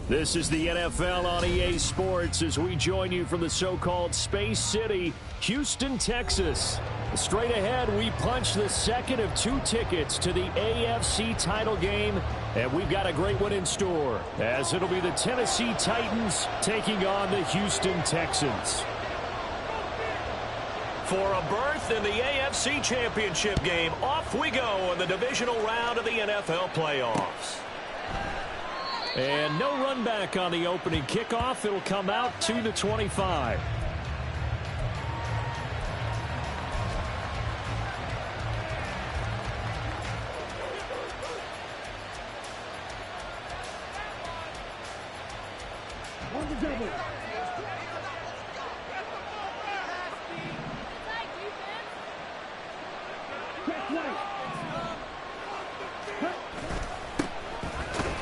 This is the NFL on EA Sports as we join you from the so-called Space City, Houston, Texas. Straight ahead, we punch the second of 2 tickets to the AFC title game, and we've got a great one in store, as it'll be the Tennessee Titans taking on the Houston Texans. For a berth in the AFC Championship game, off we go in the divisional round of the NFL playoffs. And no run back on the opening kickoff. It'll come out to the 25.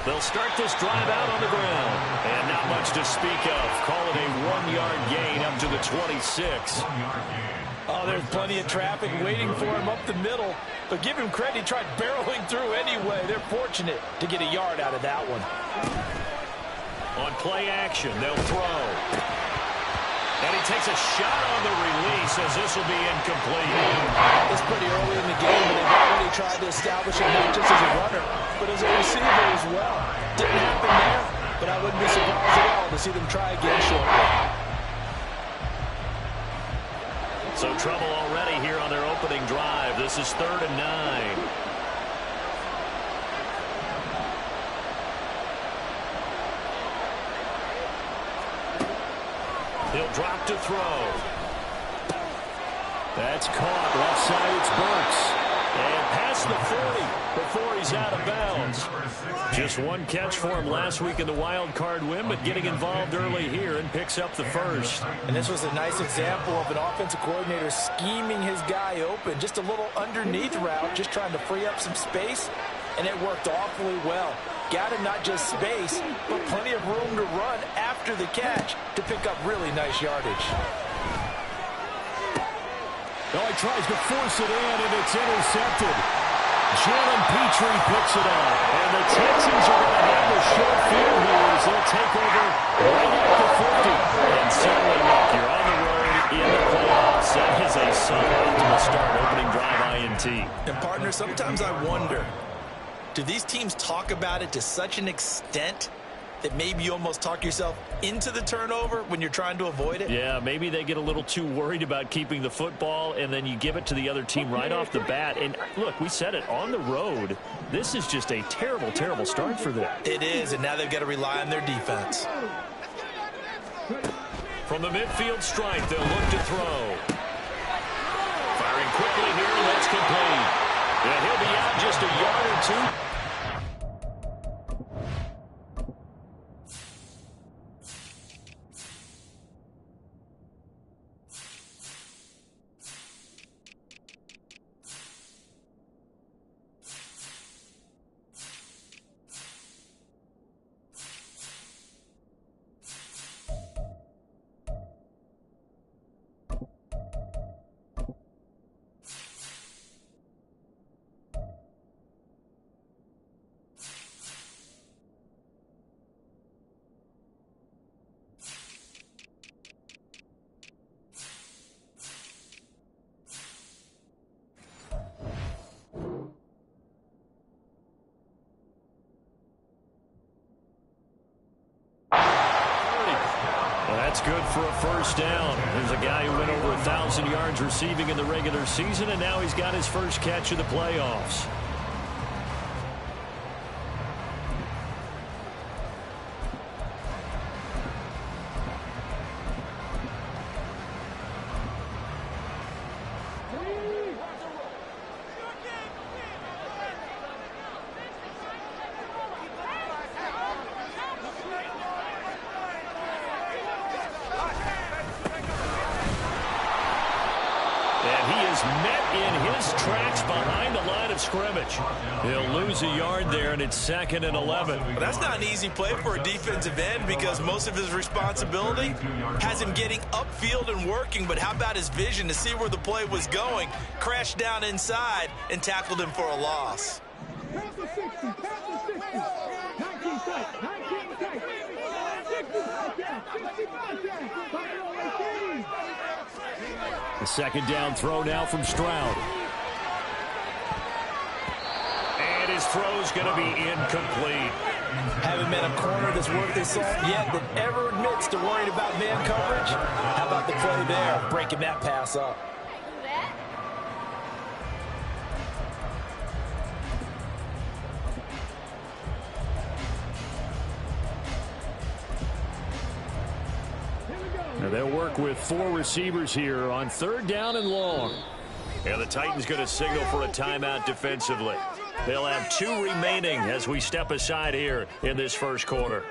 They'll start this drive out on the ground. And not much to speak of. Call it a 1-yard gain up to the 26. Oh, there's plenty of traffic waiting for him up the middle. But give him credit, he tried barreling through anyway. They're fortunate to get a yard out of that one. On play action, they'll throw. And he takes a shot on the release as this will be incomplete. It's pretty early in the game, but they've already tried to establish him not just as a runner, but as a receiver as well. Didn't happen there, but I wouldn't be surprised at all to see them try again shortly. So trouble already here on their opening drive. This is 3rd and 9. He'll drop to throw. That's caught. Left side, it's Burks. And past the 40 before he's out of bounds. Just one catch for him last week in the wild card win, but getting involved early here and picks up the first. And this was a nice example of an offensive coordinator scheming his guy open. Just a little underneath route, just trying to free up some space, and it worked awfully well. Got him not just space, but plenty of room to run after the catch to pick up really nice yardage. Oh, he tries to force it in, and it's intercepted. Jalen Petrie picks it up, and the Texans are going to have a short field here as they'll take over right at the 50. And certainly, look, you're on the road in the playoffs. That is a suboptimal start, opening drive INT. And, partner, sometimes I wonder, do these teams talk about it to such an extent that maybe you almost talk yourself into the turnover when you're trying to avoid it? Yeah, maybe they get a little too worried about keeping the football, and then you give it to the other team right off the bat. And look, we said it, on the road, this is just a terrible, terrible start for them. It is, and now they've got to rely on their defense. From the midfield stripe, they'll look to throw. Firing quickly here, and that's complete. And he'll be out just a yard or two. That's good for a first down. There's a guy who went over 1,000 yards receiving in the regular season, and now he's got his first catch of the playoffs. Met in his tracks behind the line of scrimmage. He'll lose a yard there, and it's 2nd and 11. Well, that's not an easy play for a defensive end because most of his responsibility has him getting upfield and working, but how about his vision to see where the play was going, crashed down inside, and tackled him for a loss. A second down throw now from Stroud. And his throw's going to be incomplete. Haven't met a corner that's worth his salt yet that ever admits to worrying about man coverage. How about the play there, breaking that pass up? Now they'll work with 4 receivers here on 3rd down and long. And the Titans going to signal for a timeout defensively. They'll have 2 remaining as we step aside here in this first quarter.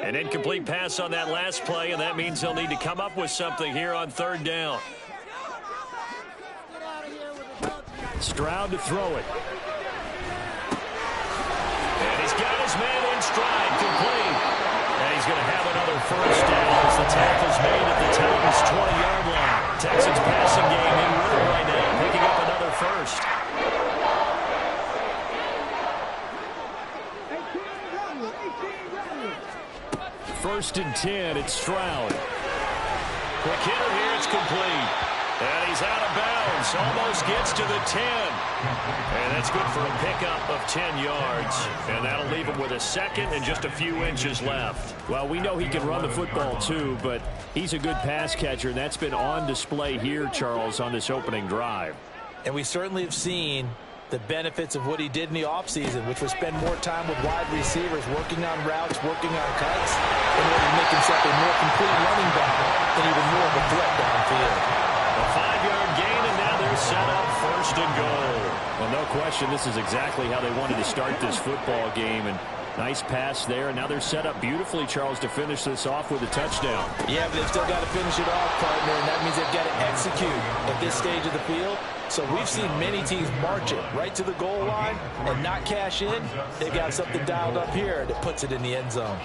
An incomplete pass on that last play, and that means they'll need to come up with something here on 3rd down. Stroud to throw it. And he's got his man in stride, complete. And he's going to have another first down as the tackle's made at the Titans' 20-yard line. Texans passing game in room right now, picking up another first. First and 10, it's Stroud. Quick hitter here, it's complete. And he's out of bounds, almost gets to the 10. And that's good for a pickup of 10 yards. And that'll leave him with a second and just a few inches left. Well, we know he can run the football too, but he's a good pass catcher, and that's been on display here, Charles, on this opening drive. And we certainly have seen the benefits of what he did in the offseason, which was spend more time with wide receivers, working on routes, working on cuts, in order to make himself a more complete running back and even more of a threat downfield. A 5-yard gain, and now they're set up 1st and goal. Well, no question, this is exactly how they wanted to start this football game, and nice pass there, and now they're set up beautifully, Charles, to finish this off with a touchdown. Yeah, but they've still got to finish it off, partner, and that means they've got to execute at this stage of the field. So we've seen many teams march it right to the goal line and not cash in. They've got something dialed up here that puts it in the end zone.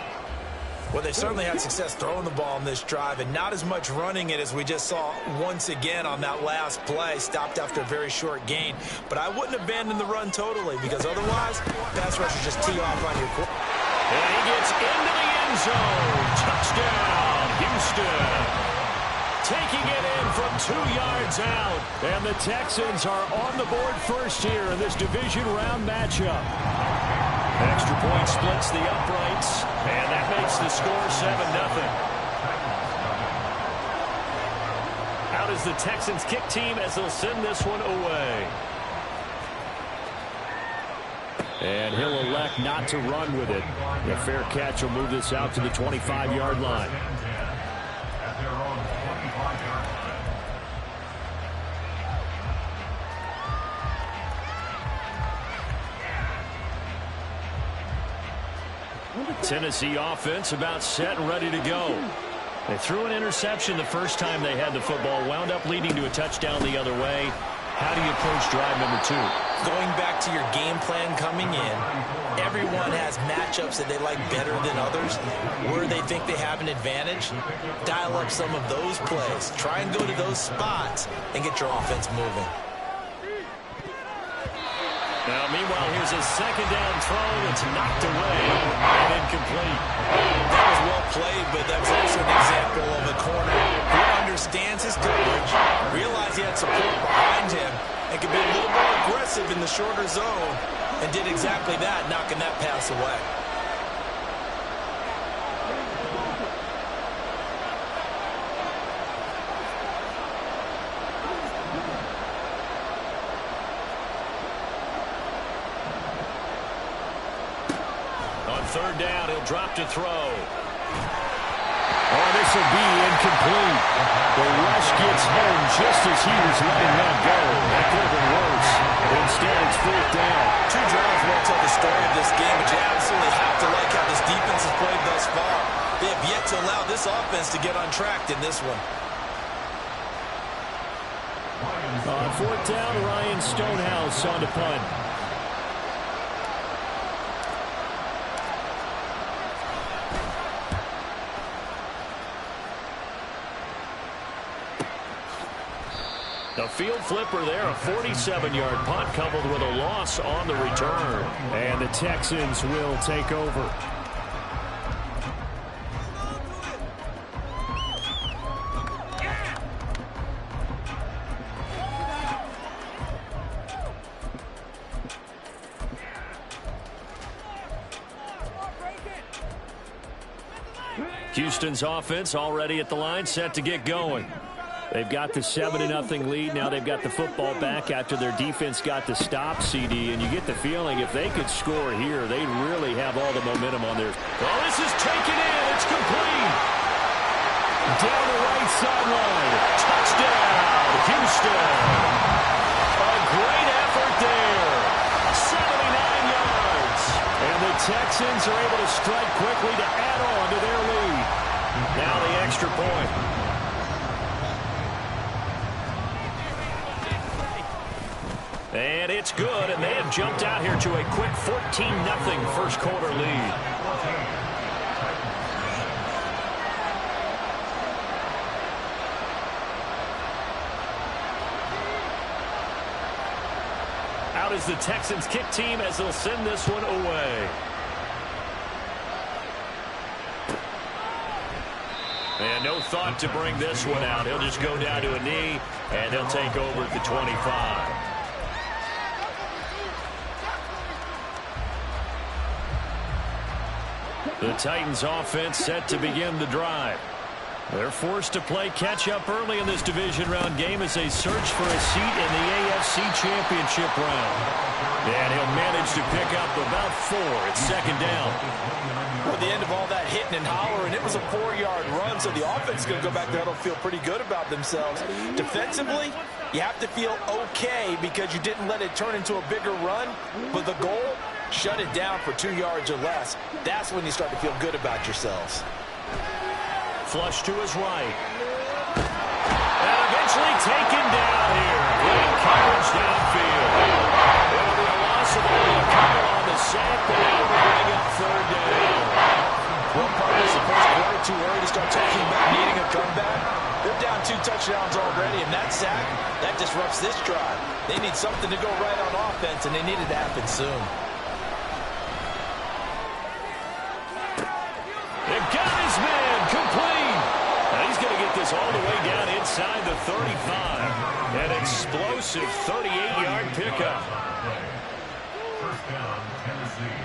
Well, they certainly had success throwing the ball in this drive and not as much running it as we just saw once again on that last play. Stopped after a very short gain. But I wouldn't abandon the run totally because otherwise, pass rushers just tee off on your quarterback. And he gets into the end zone. Touchdown, Houston. Taking it in from 2 yards out. And the Texans are on the board first here in this division round matchup. Extra point splits the uprights, and that makes the score 7-0. Out is the Texans kick team as they'll send this one away. And he'll elect not to run with it. A fair catch will move this out to the 25-yard line. Tennessee offense about set and ready to go. They threw an interception the first time they had the football, wound up leading to a touchdown the other way. How do you approach drive number 2? Going back to your game plan coming in, everyone has matchups that they like better than others, where they think they have an advantage. Dial up some of those plays. Try and go to those spots and get your offense moving. Now, meanwhile, here's a second down throw that's knocked away and incomplete. That was well played, but that was also an example of a corner who understands his coverage, realized he had support behind him, and could be a little more aggressive in the shorter zone, and did exactly that, knocking that pass away. Third down, he'll drop to throw. Oh, this will be incomplete. The rush gets home just as he was letting that go. That could have been worse. Instead, it's 4th down. 2 drives won't tell the story of this game, but you absolutely have to like how this defense has played thus far. They have yet to allow this offense to get untracked in this one. On 4th down, Ryan Stonehouse on to punt. A field flipper there, a 47-yard punt coupled with a loss on the return. And the Texans will take over. Houston's offense already at the line, set to get going. They've got the 7-0 lead. Now they've got the football back after their defense got the stop, CD. And you get the feeling if they could score here, they'd really have all the momentum on their... Oh, this is taken in. It's complete. Down the right sideline. Touchdown, Houston. A great effort there. 79 yards. And the Texans are able to strike quickly to add on to their lead. Now the extra point. And it's good, and they have jumped out here to a quick 14-0 first quarter lead. Out is the Texans kick team as they'll send this one away. And no thought to bring this one out. He'll just go down to a knee, and they'll take over at the 25. The Titans offense set to begin the drive. They're forced to play catch-up early in this division round game as they search for a seat in the AFC Championship round. And he'll manage to pick up about 4. It's second down. At the end of all that hitting and hollering, it was a 4-yard run, so the offense is going to go back there and feel pretty good about themselves. Defensively, you have to feel okay because you didn't let it turn into a bigger run, but the goal, shut it down for 2 yards or less. That's when you start to feel good about yourselves. Flush to his right. And eventually taken down here. Great coverage downfield. It'll be a loss of only a couple on the sack, but able to bring up third down. One part is the first quarter, too early to start talking about needing a comeback. They're down 2 touchdowns already, and that sack, that disrupts this drive. They need something to go right on offense, and they need it to happen soon. They've got his man complete. And he's going to get this all the way down inside the 35. An explosive 38-yard pickup. First down, Tennessee.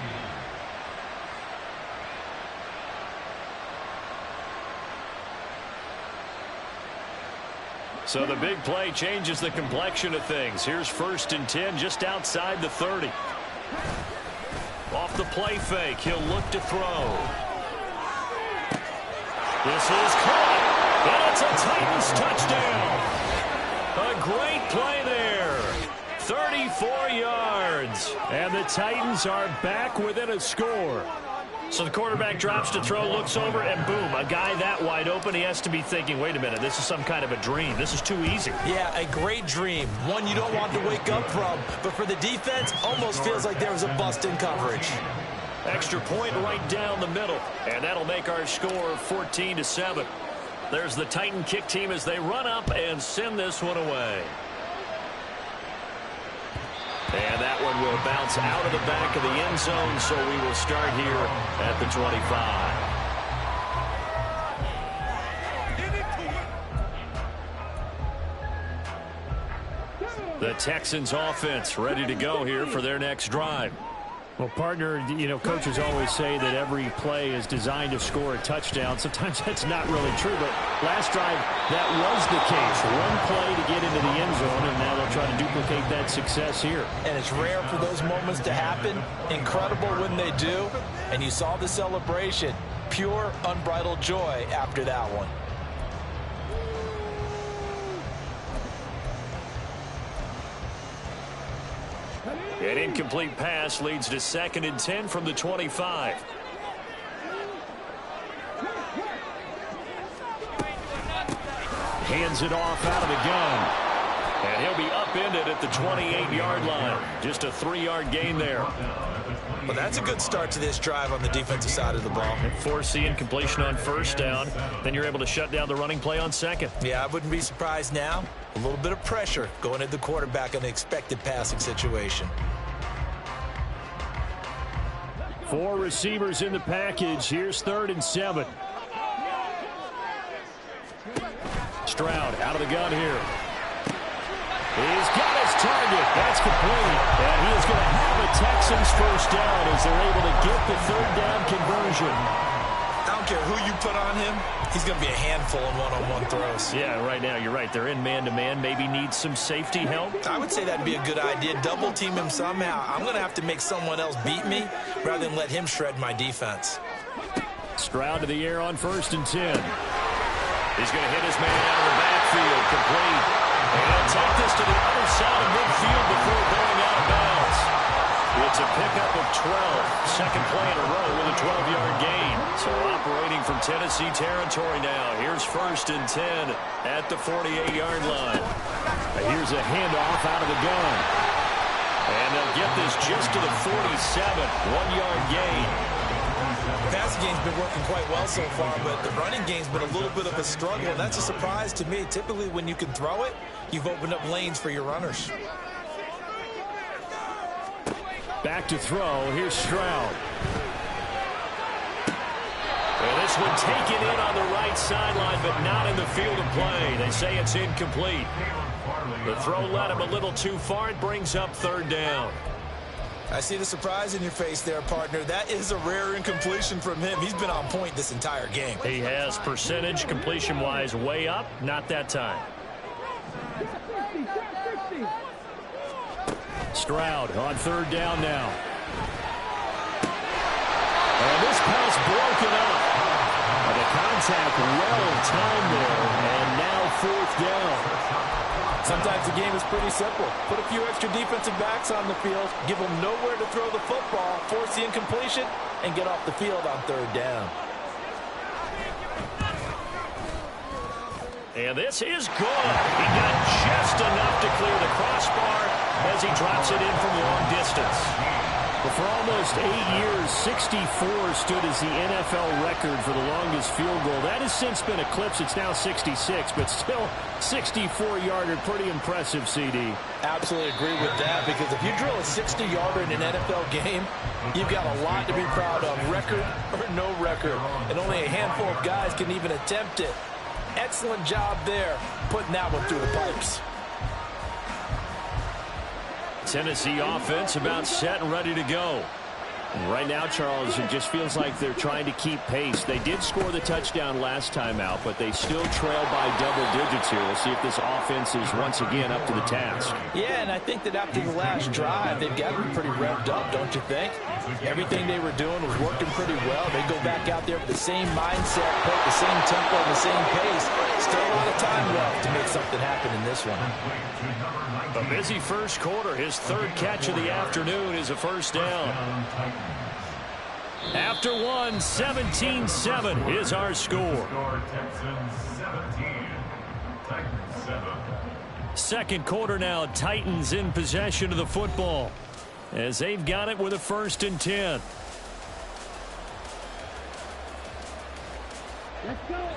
So the big play changes the complexion of things. Here's 1st and 10 just outside the 30. Off the play fake, he'll look to throw. This is caught, and it's a Titans touchdown. A great play there. 34 yards. And the Titans are back within a score. So the quarterback drops to throw, looks over, and boom, a guy that wide open, he has to be thinking, wait a minute, this is some kind of a dream. This is too easy. Yeah, a great dream. One you don't want to wake up from. But for the defense, almost feels like there was a bust in coverage. Extra point right down the middle. And that'll make our score 14-7. There's the Titan kick team as they run up and send this one away. And that one will bounce out of the back of the end zone, so we will start here at the 25. The Texans offense ready to go here for their next drive. Well, partner, you know, coaches always say that every play is designed to score a touchdown. Sometimes that's not really true, but last drive, that was the case. One play to get into the end zone, and now they'll try to duplicate that success here. And it's rare for those moments to happen. Incredible when they do. And you saw the celebration. Pure, unbridled joy after that one. An incomplete pass leads to 2nd and 10 from the 25. Hands it off out of the gun. And he'll be upended at the 28-yard line. Just a 3-yard gain there. Well, that's a good start to this drive on the defensive side of the ball. Force the incompletion on 1st down. Then you're able to shut down the running play on 2nd. Yeah, I wouldn't be surprised now A little bit of pressure going at the quarterback in an expected passing situation. 4 receivers in the package. Here's 3rd and 7. Stroud out of the gun here. He's got his target. That's complete. And he is going to have a Texans first down as they're able to get the 3rd down conversion. I don't care who you put on him. He's going to be a handful in one-on-one throws. Yeah, right now, you're right. They're in man-to-man. Maybe need some safety help. I would say that'd be a good idea. Double team him somehow. I'm going to have to make someone else beat me rather than let him shred my defense. Stroud to the air on 1st and 10. He's going to hit his man out of the backfield. Complete. And he'll take this to the other side of midfield before going out of bounds. It's a pickup of 12. Second play in a row with a 12-yard gain. So operating from Tennessee territory now. Here's 1st and 10 at the 48-yard line. Here's a handoff out of the gun. And they'll get this just to the 47. 1-yard gain. The passing game's been working quite well so far, but the running game's been a little bit of a struggle, and that's a surprise to me. Typically, when you can throw it, you've opened up lanes for your runners. Back to throw. Here's Stroud. And this one taken in on the right sideline, but not in the field of play. They say it's incomplete. The throw led him a little too far. It brings up 3rd down. I see the surprise in your face there, partner. That is a rare incompletion from him. He's been on point this entire game. He has percentage completion-wise way up. Not that time. Stroud on 3rd down now. And this pass broken up. And the contact well timed there. And now 4th down. Sometimes the game is pretty simple. Put a few extra defensive backs on the field, give them nowhere to throw the football, force the incompletion, and get off the field on 3rd down. And this is good. He got just enough to clear the crossbar as he drops it in from long distance. But for almost 8 years, 64 stood as the NFL record for the longest field goal. That has since been eclipsed. It's now 66, but still 64-yarder. Pretty impressive, CD. Absolutely agree with that, because if you drill a 60-yarder in an NFL game, you've got a lot to be proud of, record or no record. And only a handful of guys can even attempt it. Excellent job there, putting that one through the pipes. Tennessee offense about set and ready to go. And right now, Charles, it just feels like they're trying to keep pace. They did score the touchdown last time out, but they still trail by double digits here. We'll see if this offense is once again up to the task. Yeah, and I think that after the last drive, they've got to be pretty revved up, don't you think? Everything they were doing was working pretty well. They go back out there with the same mindset, put the same tempo, the same pace. Still a lot of time left to make something happen in this one. A busy first quarter. His 3rd catch of the afternoon is a 1st down. After one, 17-7 is our score. Second quarter now, Titans in possession of the football as they've got it with a 1st and 10. Let's go.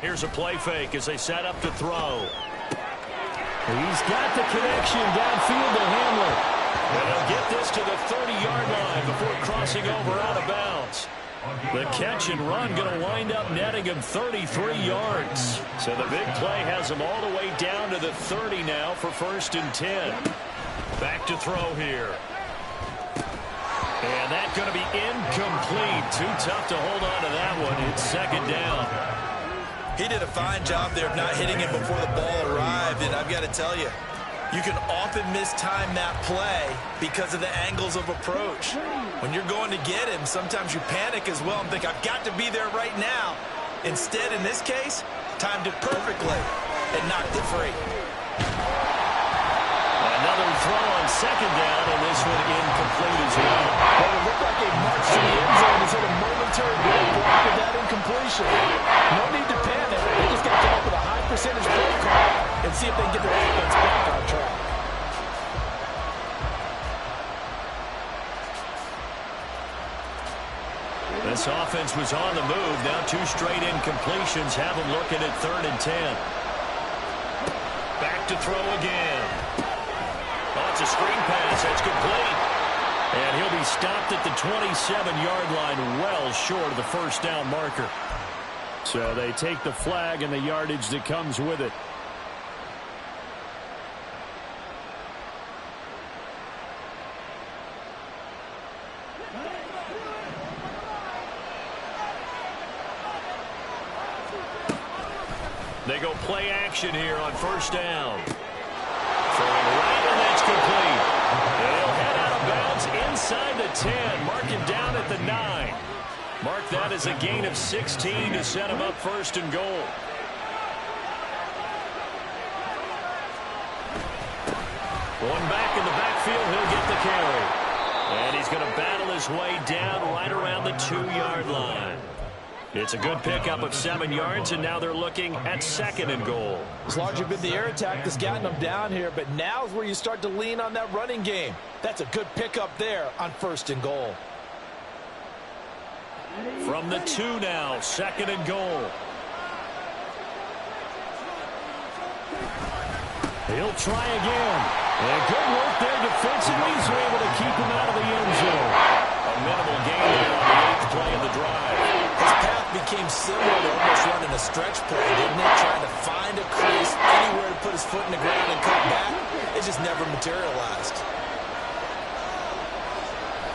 Here's a play fake as they set up to throw. He's got the connection downfield to Hamler. And he'll get this to the 30-yard line before crossing over out of bounds. The catch and run going to wind up netting him 33 yards. So the big play has him all the way down to the 30 now for 1st and 10. Back to throw here. And that's going to be incomplete. Too tough to hold on to that one. It's 2nd down. He did a fine job there of not hitting it before the ball arrived, and I've got to tell you, you can often mistime that play because of the angles of approach. When you're going to get him, sometimes you panic as well and think, I've got to be there right now. Instead, in this case, timed it perfectly and knocked it free. Another throw on 2nd down, and this one incomplete as well. Well, it looked like a march to the end zone has hit a momentary roadblock with that incompletion. No need to panic. They just got to come up with a high percentage play call and see if they can get their offense back on track. This offense was on the move. Now 2 straight incompletions have them looking at 3rd and 10. Back to throw again. Oh, it's a screen pass. That's complete. And he'll be stopped at the 27-yard line, well short of the first down marker. So they take the flag and the yardage that comes with it. They go play action here on first down. Throwing right, and that's complete. And he'll head out of bounds inside the 10. Mark him down at the 9. Mark that as a gain of 16 to set him up 1st and goal. One back in the backfield, he'll get the carry. And he's going to battle his way down right around the 2-yard line. It's a good pickup of 7 yards, and now they're looking at 2nd and goal. It's largely been the air attack that's gotten them down here, but now is where you start to lean on that running game. That's a good pickup there on 1st and goal. From the 2 now, 2nd and goal. He'll try again. And good work there defensively. He's able to keep him out of the end zone. A minimal gain there on the 8th play of the drive. His path became similar to almost running a stretch play, didn't it? Trying to find a crease, anywhere to put his foot in the ground and cut back. It just never materialized.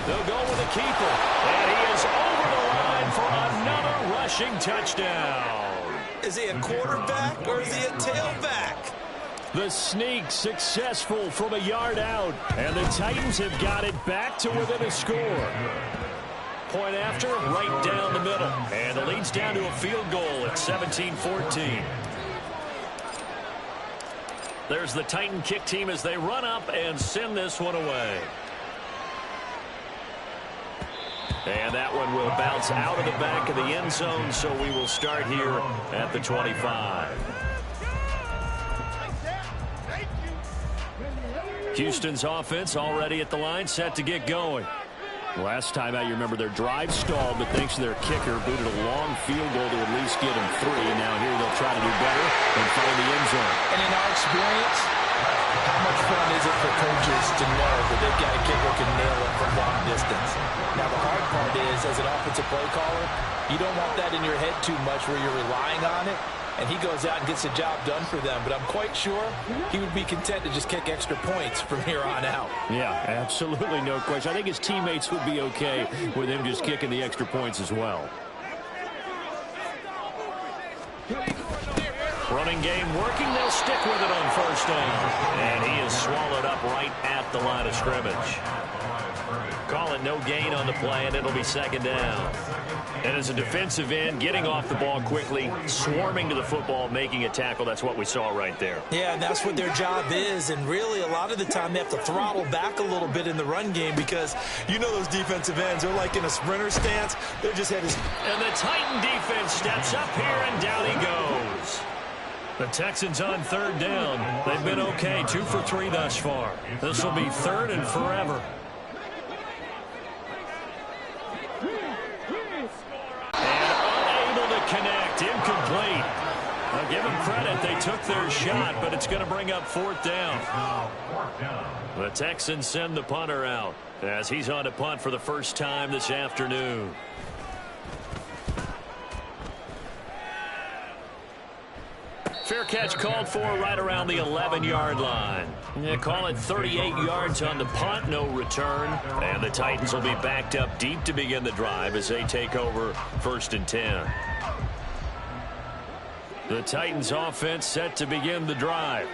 They'll go with a keeper. And he is over the line for another rushing touchdown. Is he a quarterback or is he a tailback? The sneak successful from a yard out. And the Titans have got it back to within a score. Point after, right down the middle. And the lead's down to a field goal at 17-14. There's the Titan kick team as they run up and send this one away. And that one will bounce out of the back of the end zone, so we will start here at the 25. Houston's offense already at the line, set to get going. Last time out, you remember their drive stalled, but thanks to their kicker, booted a long field goal to at least get them 3. Now here they'll try to do better and find the end zone. And in our experience, how much fun is it for coaches to know that they've got a kicker who can nail it from long distance? Now the hard part is, as an offensive play caller, you don't want that in your head too much where you're relying on it. And he goes out and gets the job done for them. But I'm quite sure he would be content to just kick extra points from here on out. Yeah, absolutely no question. I think his teammates would be okay with him just kicking the extra points as well. Running game working. They'll stick with it on first down. And he is swallowed up right at the line of scrimmage. Call it no gain on the play, and it'll be 2nd down. And as a defensive end, getting off the ball quickly, swarming to the football, making a tackle, that's what we saw right there. Yeah, and that's what their job is. And really, a lot of the time, they have to throttle back a little bit in the run game because you know those defensive ends, they're like in a sprinter stance. They're just headed. And the Titan defense steps up here, and down he goes. The Texans on 3rd down. They've been okay, 2 for 3 thus far. This will be 3rd and forever. Connect, incomplete. I'll give them credit. They took their shot, but it's going to bring up 4th down. The Texans send the punter out as he's on to punt for the first time this afternoon. Fair catch called for right around the 11-yard line. They call it 38 yards on the punt, no return. And the Titans will be backed up deep to begin the drive as they take over 1st and 10. The Titans offense set to begin the drive.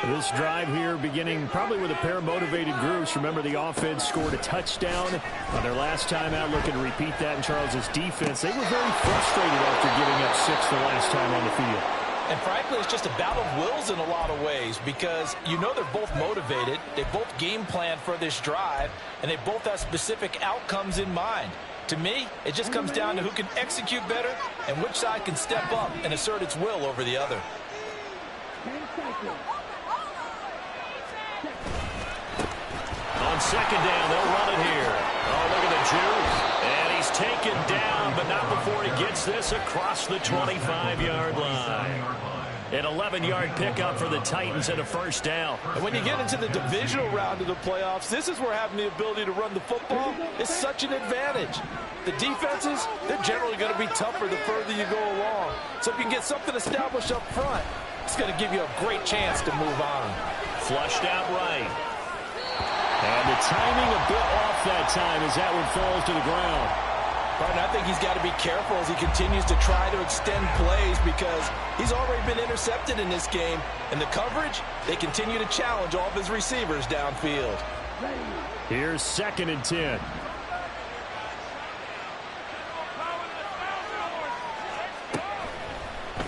This drive here beginning probably with a pair of motivated groups. Remember, the offense scored a touchdown on their last time out, looking to repeat that in Charles's defense. They were very frustrated after giving up 6 the last time on the field. And frankly, it's just a battle of wills in a lot of ways because you know they're both motivated. They both game plan for this drive, and they both have specific outcomes in mind. To me, it just comes down to who can execute better and which side can step up and assert its will over the other. On 2nd down, they'll run it here. Oh, look at the juke. And he's taken down, but not before he gets this across the 25-yard line. An 11-yard pickup for the Titans and a first down. And when you get into the divisional round of the playoffs, this is where having the ability to run the football is such an advantage. The defenses, they're generally going to be tougher the further you go along. So if you can get something established up front, it's going to give you a great chance to move on. Flushed out right. And the timing a bit off that time as that one falls to the ground. Partner, I think he's got to be careful as he continues to try to extend plays because he's already been intercepted in this game. And the coverage, they continue to challenge all of his receivers downfield. Here's 2nd and 10.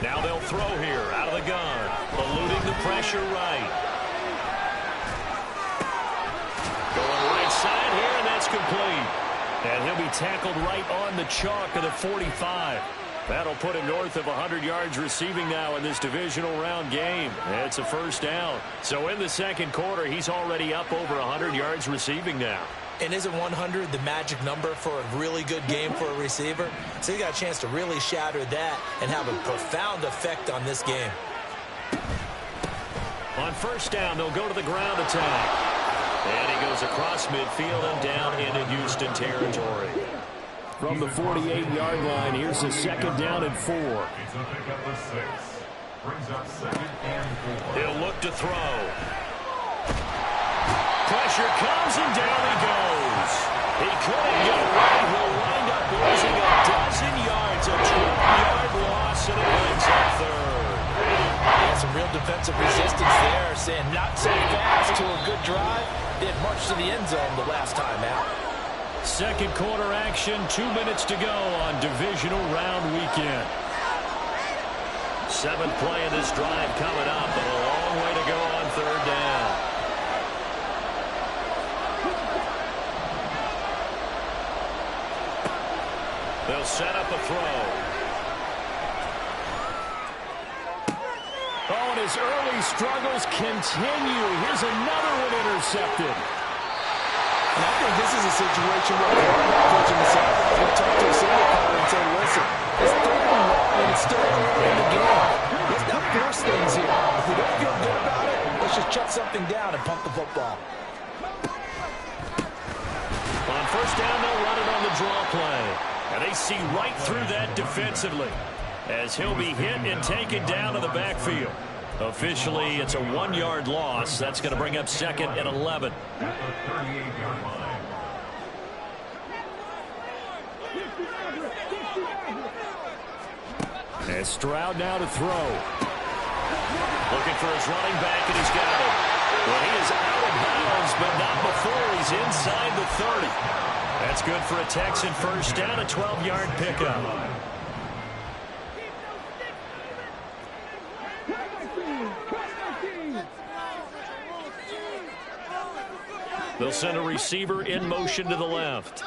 Now they'll throw here out of the gun. Eluding the pressure right. Going right side here, and that's complete. And he'll be tackled right on the chalk of the 45. That'll put him north of 100 yards receiving now in this divisional round game. It's a first down. So in the second quarter, he's already up over 100 yards receiving now. And isn't 100 the magic number for a really good game for a receiver? So he got a chance to really shatter that and have a profound effect on this game. On first down, they'll go to the ground attack. And he goes across midfield and down into Houston territory. From the 48-yard line, here's a 2nd down and 4. It's a pickup of 6. Brings up 2nd and 4. He'll look to throw. Pressure comes and down he goes. He couldn't get away. He'll wind up losing a dozen yards. A 12-yard loss, and it ends up 3rd. Yeah, some real defensive resistance there, saying not so fast to a good drive. Did much to the end zone the last time out. Second quarter action, 2 minutes to go on divisional round weekend. 7th play of this drive coming up, but a long way to go on 3rd down. They'll set up a throw. Oh, and his early struggles continue. Here's another one intercepted. And I think this is a situation where the coach himself will talk to a single player and say, listen, it's 3rd and 1 and it's still early in the game. Let's not force things here. If we don't feel good about it, let's just shut something down and pump the football. On first down, they'll run it on the draw play. And they see right through that defensively as he'll be hit and taken down to the backfield. Officially, it's a 1-yard loss. That's going to bring up 2nd and 11. At the 38-yard line. And Stroud now to throw. Looking for his running back, and he's got it. Well, he is out of bounds, but not before he's inside the 30. That's good for a Texan first down, a 12-yard pickup. They'll send a receiver in motion to the left.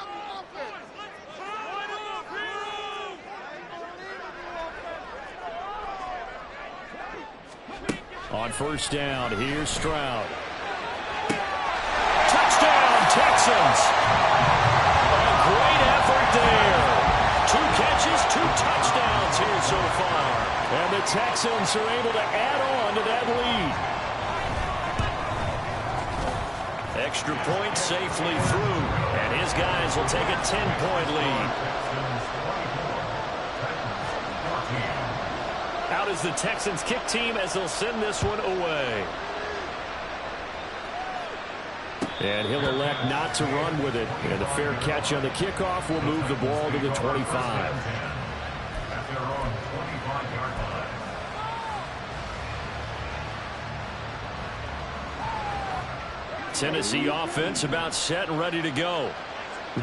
On first down, here's Stroud. Touchdown, Texans! A great effort there. 2 catches, 2 touchdowns here so far. And the Texans are able to add on to that lead. Extra point safely through, and his guys will take a 10-point lead. Out is the Texans kick team as they'll send this one away. And he'll elect not to run with it. And the fair catch on the kickoff will move the ball to the 25. At their own 25-yard line. Tennessee offense about set and ready to go.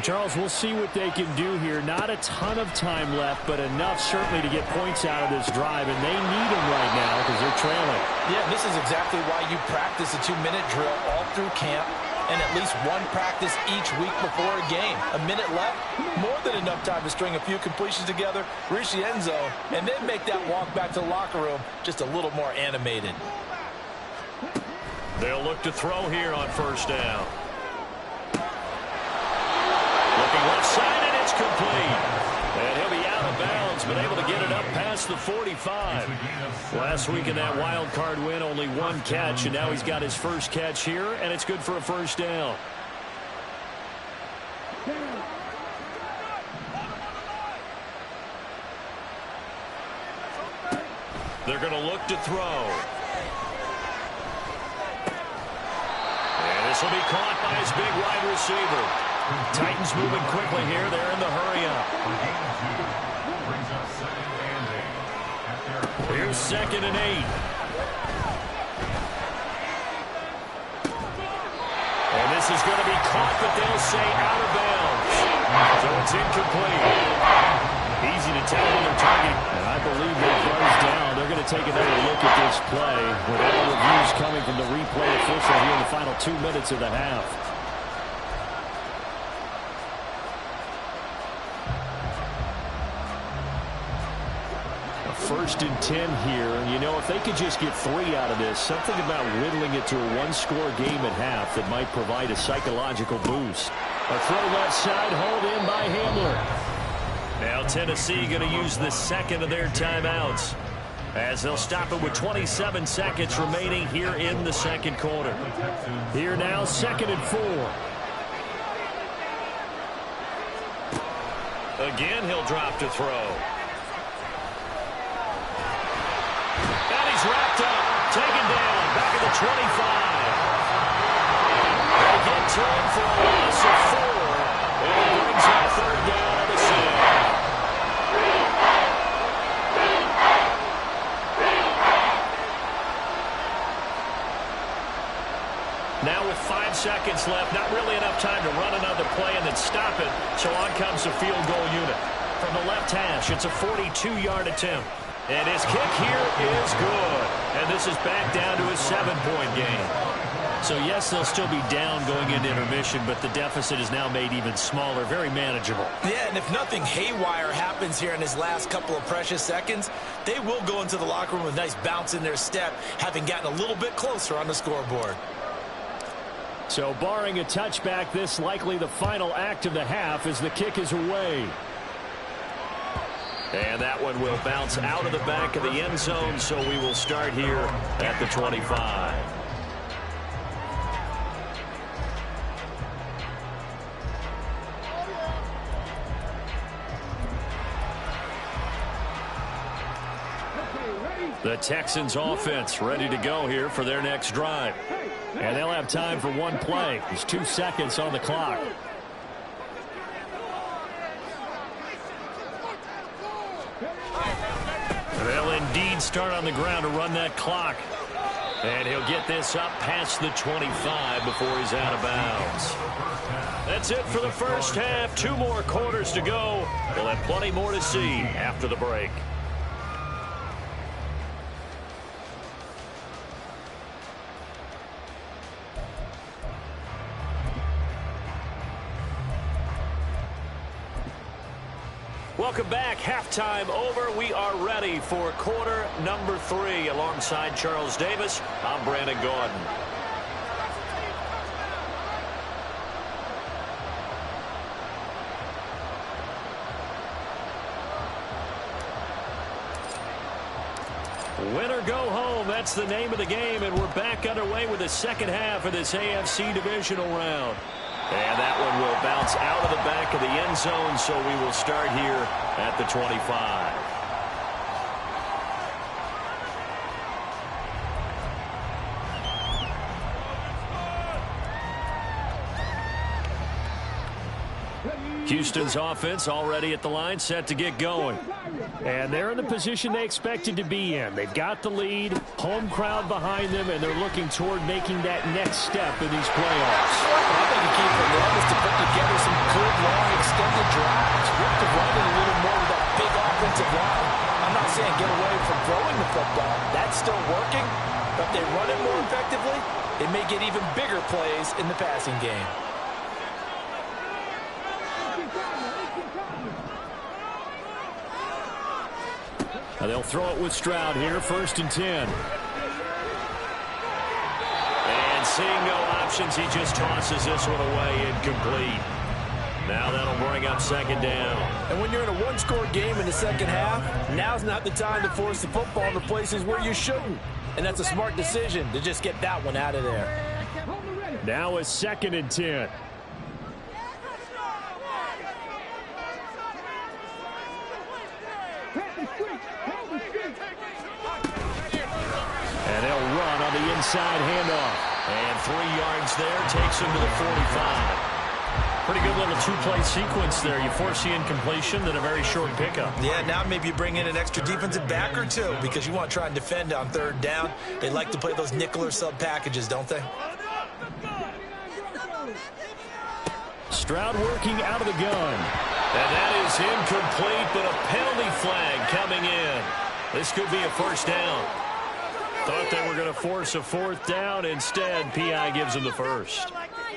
Charles, we'll see what they can do here. Not a ton of time left, but enough certainly to get points out of this drive, and they need them right now because they're trailing. Yeah, this is exactly why you practice a 2-minute drill all through camp and at least one practice each week before a game. A minute left, more than enough time to string a few completions together, reach the end zone, and then make that walk back to the locker room just a little more animated. They'll look to throw here on first down. Looking left side, and it's complete. And he'll be out of bounds, but able to get it up past the 45. Last week in that wild card win, only one catch, and now he's got his first catch here, and it's good for a first down. They're going to look to throw. And this will be caught by his big wide receiver. Titans moving quickly here. They're in the hurry up. Here's 2nd and 8. And this is going to be caught, but they'll say out of bounds. So it's incomplete. Easy to tell when they're targeting. And I believe that runs down. They're going to take another look at this play with all reviews coming from the replay official here in the final 2 minutes of the half. A 1st and 10 here. And, you know, if they could just get 3 out of this, something about whittling it to a one-score game at half that might provide a psychological boost. A throw left side, hauled in by Hamler. Now Tennessee going to use the second of their timeouts as they'll stop it with 27 seconds remaining here in the second quarter. Here now, 2nd and 4. Again, he'll drop to throw. And he's wrapped up, taken down, back at the 25. They get to him for a loss of 4, and it brings up 3rd down on the set. Now with 5 seconds left, not really enough time to run another play and then stop it, so on comes the field goal unit. From the left hash, it's a 42-yard attempt. And his kick here is good. And this is back down to a 7-point game. So, yes, they'll still be down going into intermission, but the deficit is now made even smaller, very manageable. Yeah, and if nothing haywire happens here in his last couple of precious seconds, they will go into the locker room with a nice bounce in their step, having gotten a little bit closer on the scoreboard. So barring a touchback, this likely the final act of the half as the kick is away. And that one will bounce out of the back of the end zone, so we will start here at the 25. The Texans offense ready to go here for their next drive. And they'll have time for one play. There's 2 seconds on the clock. They'll indeed start on the ground to run that clock. And he'll get this up past the 25 before he's out of bounds. That's it for the first half. 2 more quarters to go. We'll have plenty more to see after the break. Welcome back. Halftime over. We are ready for quarter number 3. Alongside Charles Davis, I'm Brandon Gordon. Win or go home. That's the name of the game, and we're back underway with the second half of this AFC divisional round. And that one will bounce out of the back of the end zone, so we will start here at the 25. Houston's offense already at the line, set to get going. And they're in the position they expected to be in. They've got the lead, home crowd behind them, and they're looking toward making that next step in these playoffs. I think the key for them is to put together some good, long, extended drives. You have to run it a little more with that big offensive line. I'm not saying get away from throwing the football. That's still working, but if they run it more effectively, they may get even bigger plays in the passing game. They'll throw it with Stroud here, 1st and 10. And seeing no options, he just tosses this one away, incomplete. Now that'll bring up second down. And when you're in a one-score game in the second half, now's not the time to force the football into places where you shouldn't. And that's a smart decision to just get that one out of there. Now a 2nd and 10. And they'll run on the inside handoff. And 3 yards there takes him to the 45. Pretty good little two-play sequence there. You force the incompletion, then a very short pickup. Yeah, now maybe you bring in an extra defensive back or two because you want to try and defend on 3rd down. They like to play those nickel or sub packages, don't they? Stroud working out of the gun. And that is incomplete, but a penalty flag coming in. This could be a 1st down. Thought they were going to force a 4th down. Instead, P.I. gives them the 1st.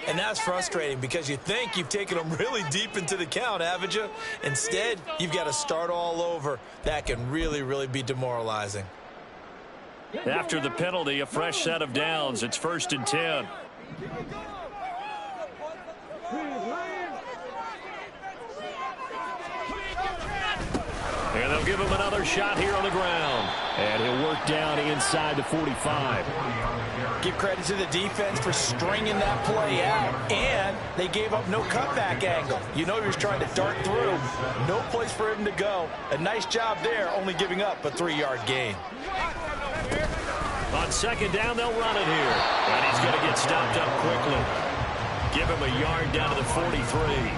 And that's frustrating because you think you've taken them really deep into the count, haven't you? Instead, you've got to start all over. That can really, really be demoralizing. After the penalty, a fresh set of downs. It's 1st and 10. And they'll give him another shot here on the ground. And he'll work down inside the 45. Give credit to the defense for stringing that play out. And they gave up no cutback angle. You know he was trying to dart through. No place for him to go. A nice job there, only giving up a 3-yard gain. On 2nd down, they'll run it here. And he's going to get stopped up quickly. Give him a yard down to the 43.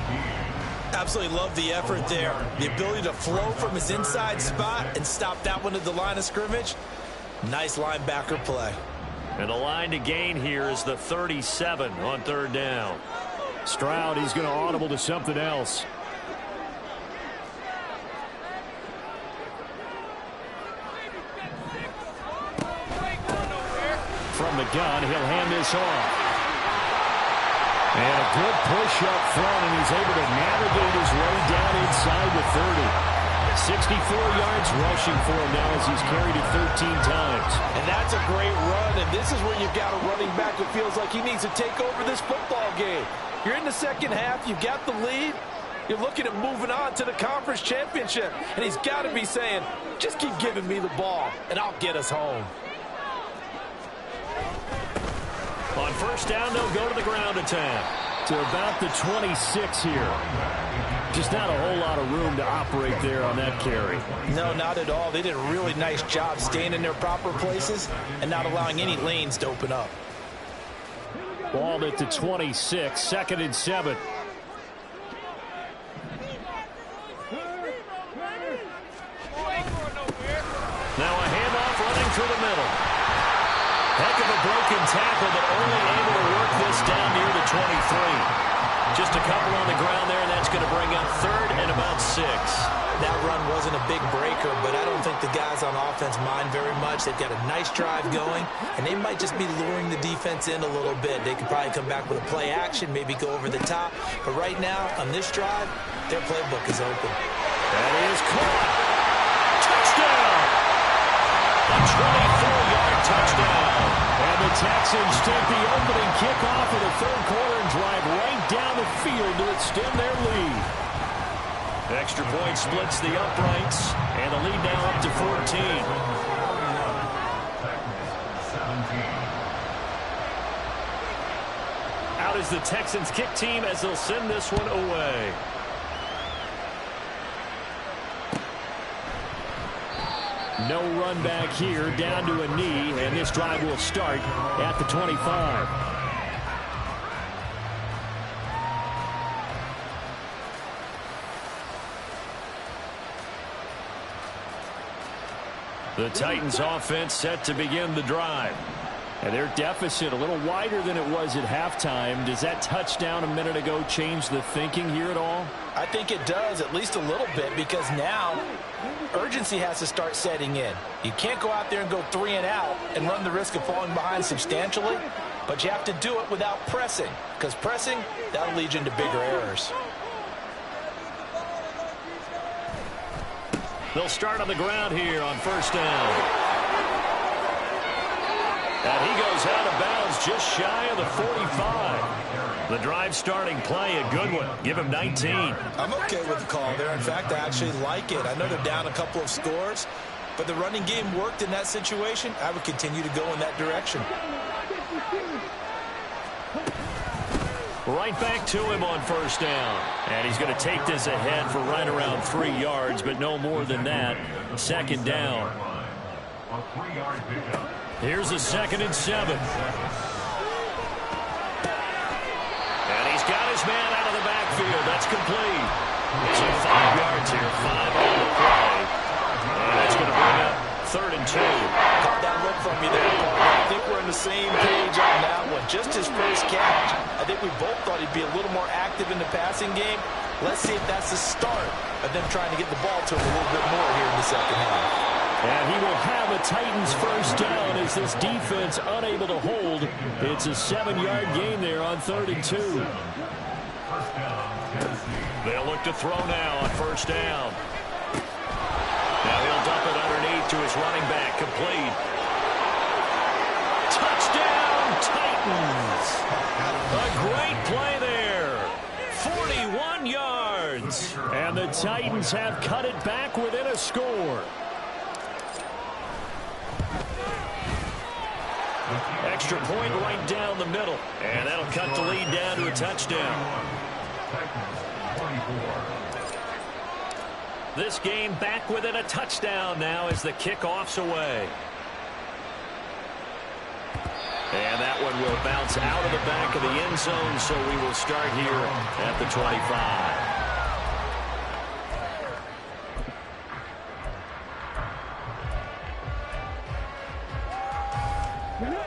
Absolutely love the effort there. The ability to flow from his inside spot and stop that one at the line of scrimmage. Nice linebacker play. And the line to gain here is the 37 on 3rd down. Stroud, he's going to audible to something else. From the gun, he'll hand this off. And a good push up front, and he's able to navigate his way down inside the 30. 64 yards rushing for him now as he's carried it 13 times. And that's a great run, and this is where you've got a running back who feels like he needs to take over this football game. You're in the second half, you've got the lead, you're looking at moving on to the conference championship, and he's got to be saying, just keep giving me the ball, and I'll get us home. On 1st down, they'll go to the ground attack. To about the 26 here. Just not a whole lot of room to operate there on that carry. No, not at all. They did a really nice job staying in their proper places and not allowing any lanes to open up. Ball at the 26, 2nd and 7. Now a handoff running through the middle. Heck of a broken tackle, but only able to work this down near the 23. Just a couple on the ground there, and that's going to bring up 3rd and about 6. That run wasn't a big breaker, but I don't think the guys on offense mind very much. They've got a nice drive going, and they might just be luring the defense in a little bit. They could probably come back with a play action, maybe go over the top. But right now, on this drive, their playbook is open. That is caught. Touchdown! A 24-yard touchdown. And the Texans take the opening kickoff of the 3rd quarter and drive right down the field to extend their lead. Extra point splits the uprights, and the lead now up to 14. Out is the Texans kick team as they'll send this one away. No run back here, down to a knee, and this drive will start at the 25. The Titans offense set to begin the drive. And their deficit a little wider than it was at halftime. Does that touchdown a minute ago change the thinking here at all? I think it does, at least a little bit, because now urgency has to start setting in. You can't go out there and go 3 and out and run the risk of falling behind substantially, but you have to do it without pressing, because pressing, that'll lead you into bigger errors. They'll start on the ground here on 1st down. And he goes out of bounds just shy of the 45. The drive starting play, a good one. Give him 19. I'm okay with the call there. In fact, I actually like it. I know they're down a couple of scores, but the running game worked in that situation. I would continue to go in that direction. Right back to him on first down. And he's going to take this ahead for right around 3 yards, but no more than that. Second down. Here's a 2nd and 7. And he's got his man out of the backfield. That's complete. So 5 yards here, 5 on the play. And that's going to bring up 3rd and 2. Caught that look from you there, Paul. I think we're on the same page on that one. Just his first catch. I think we both thought he'd be a little more active in the passing game. Let's see if that's the start of them trying to get the ball to him a little bit more here in the second half. And he will have a Titans first down as this defense unable to hold. It's a 7-yard gain there on 3rd and 2. They'll look to throw now on first down. Now he'll dump it underneath to his running back, complete. Touchdown, Titans. A great play there. 41 yards. And the Titans have cut it back within a score. Extra point right down the middle. And that'll cut the lead down to a touchdown. This game back within a touchdown now as the kickoff's away. And that one will bounce out of the back of the end zone, so we will start here at the 25.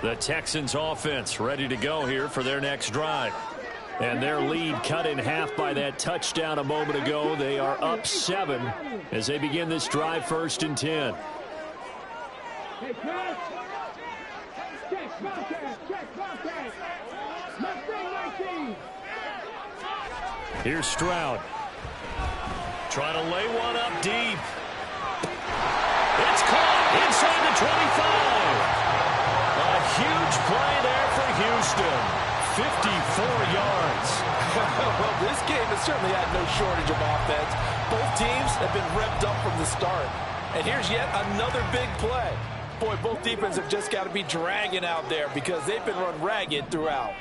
The Texans offense ready to go here for their next drive. And their lead cut in half by that touchdown a moment ago. They are up 7 as they begin this drive, 1st and 10. Here's Stroud. Trying to lay one up deep. It's caught inside the 25. A huge play there for Houston. 54 yards. Well, this game has certainly had no shortage of offense. Both teams have been revved up from the start. And here's yet another big play. Boy, both defenses have just got to be dragging out there because they've been run ragged throughout.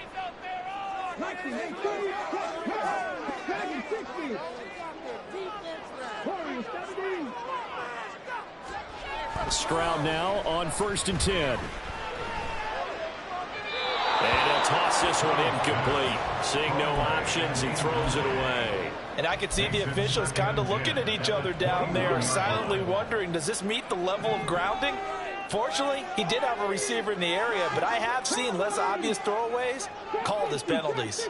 Stroud now on 1st and 10. And he'll toss this one incomplete. Seeing no options, he throws it away. And I can see the officials kind of looking at each other down there, silently wondering, does this meet the level of grounding? Fortunately, he did have a receiver in the area, but I have seen less obvious throwaways called as penalties.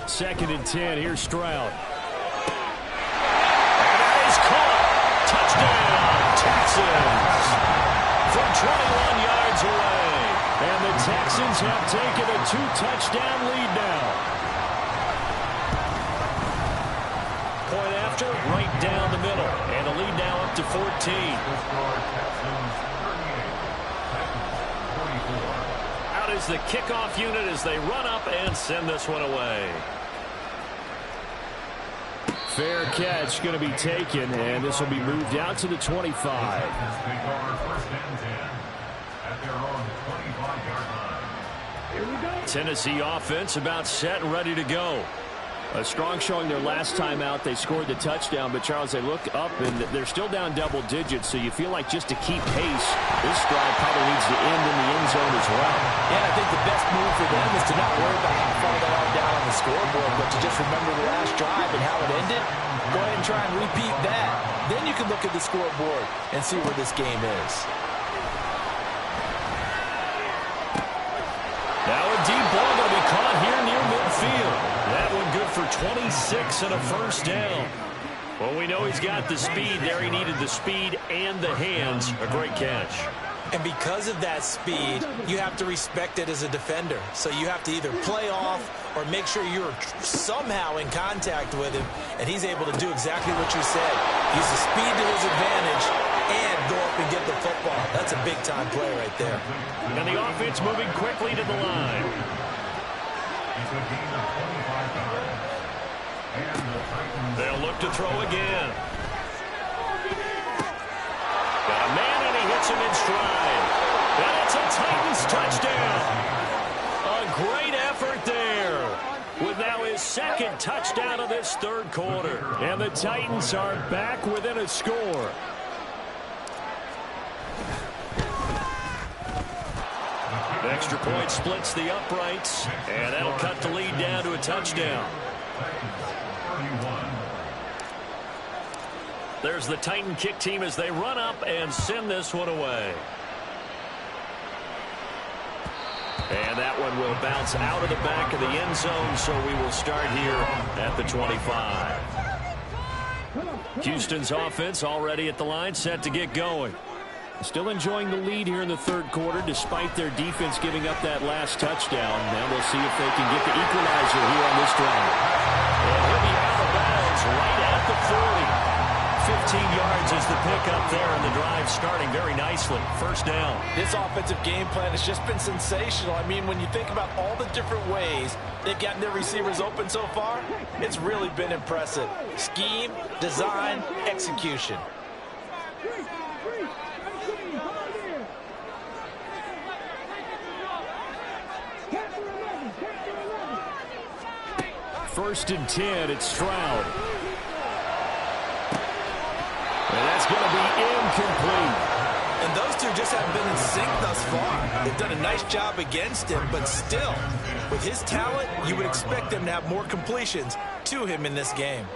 2nd and 10, here's Stroud. And that is caught. Touchdown, Texans. From 21 yards away. And the Texans have taken a 2-touchdown lead now. Point after, right down the middle. And the lead now up to 14. Out is the kickoff unit as they run up and send this one away. Fair catch going to be taken, and this will be moved out to the 25. Tennessee offense about set and ready to go. A strong showing their last time out. They scored the touchdown, but Charles, they look up and they're still down double digits, so you feel like just to keep pace, this drive probably needs to end in the end zone as well. Yeah, I think the best move for them is to not worry about how far they are down on the scoreboard, but to just remember the last drive and how it ended. Go ahead and try and repeat that. Then you can look at the scoreboard and see where this game is. Now a deep ball going to be caught here near midfield. That one good for 26 and a first down. Well, we know he's got the speed there. He needed the speed and the hands. A great catch. And because of that speed, you have to respect it as a defender. So you have to either play off or make sure you're somehow in contact with him, and he's able to do exactly what you said. Use the speed to his advantage and go up and get the football. That's a big-time play right there. And the offense moving quickly to the line. It's a gain of 25 yards. And the Titans. They'll look to throw again. Got a man, and he hits him in stride. And it's a Titans touchdown. A great effort there. With now his second touchdown of this third quarter. And the Titans are back within a score. The extra point splits the uprights, and that'll cut the lead down to a touchdown. There's the Titan kick team as they run up and send this one away. And that one will bounce out of the back of the end zone, so we will start here at the 25. Houston's offense already at the line, set to get going. Still enjoying the lead here in the third quarter, despite their defense giving up that last touchdown. Now we'll see if they can get the equalizer here on this drive. And he'll be out of bounds right at the 40. 15 yards is the pickup there, and the drive starting very nicely. First down. This offensive game plan has just been sensational. I mean, when you think about all the different ways they've gotten their receivers open so far, it's really been impressive. Scheme, design, execution. First and 10, it's Stroud. And that's going to be incomplete. And those two just haven't been in sync thus far. They've done a nice job against him, but still, with his talent, you would expect them to have more completions to him in this game.